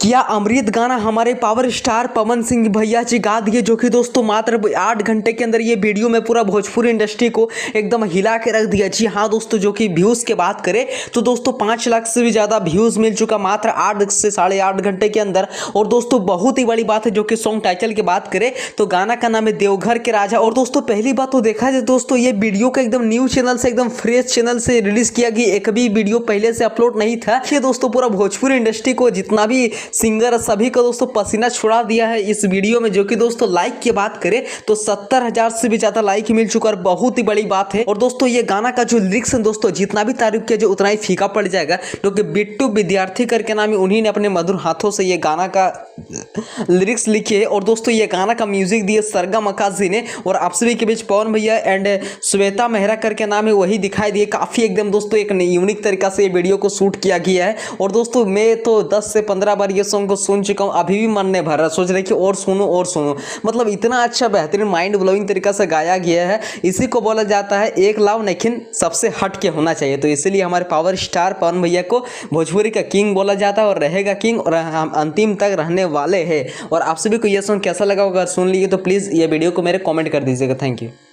क्या अमृत गाना हमारे पावर स्टार पवन सिंह भैया जी गा दिए, जो कि दोस्तों मात्र 8 घंटे के अंदर ये वीडियो में पूरा भोजपुरी इंडस्ट्री को एकदम हिला के रख दिया। जी हाँ दोस्तों, जो कि व्यूज़ की बात करें तो दोस्तों 5 लाख से भी ज़्यादा व्यूज़ मिल चुका मात्र 8 से 8.5 घंटे के अंदर। और दोस्तों बहुत ही बड़ी बात है, जो कि सॉन्ग टाइटल की बात करें तो गाना का नाम है देवघर के राजा। और दोस्तों पहली बात तो देखा जाए दोस्तों, ये वीडियो का एकदम न्यू चैनल से, एकदम फ्रेश चैनल से रिलीज किया गया, एक भी वीडियो पहले से अपलोड नहीं था। ये दोस्तों पूरा भोजपुरी इंडस्ट्री को, जितना भी सिंगर सभी को दोस्तों पसीना छुड़ा दिया है इस वीडियो में। जो कि दोस्तों लाइक की बात करें तो 70,000 से भी ज्यादा लाइक मिल चुका है, बहुत ही बड़ी बात है। और दोस्तों ये गाना का जो लिरिक्स है दोस्तों, जितना भी तारीफ किया जो उतना ही फीका पड़ जाएगा, क्योंकि बिट्टू विद्यार्थी करके नाम है, उन्हीं ने अपने मधुर हाथों से ये गाना का लिरिक्स लिखे। और दोस्तों ये गाना का म्यूजिक दिए सरगम अकाशी ने, और आप सभी के बीच पवन भैया एंड श्वेता मेहरा करके नाम है वही दिखाई दिए। काफी एकदम दोस्तों एक यूनिक तरीका से ये वीडियो को शूट किया गया है। और दोस्तों मैं तो 10 से 15 बार ये सॉन्ग को सुन चुका हूँ, अभी भी मन नहीं भर रहा, सोच रहे कि और सुनो। मतलब इतना अच्छा बेहतरीन माइंड ब्लोइंग तरीका से गाया गया है। इसी को बोला जाता है एक लाव लेकिन सबसे हट के होना चाहिए। तो इसीलिए हमारे पावर स्टार पवन भैया को भोजपुरी का किंग बोला जाता है और रहेगा किंग, और हम अंतिम तक रहने वाले हैं। और आप सभी को यह सॉन्ग कैसा लगा, अगर सुन लिए तो प्लीज़ ये वीडियो को मेरे कमेंट कर दीजिएगा। Thank you.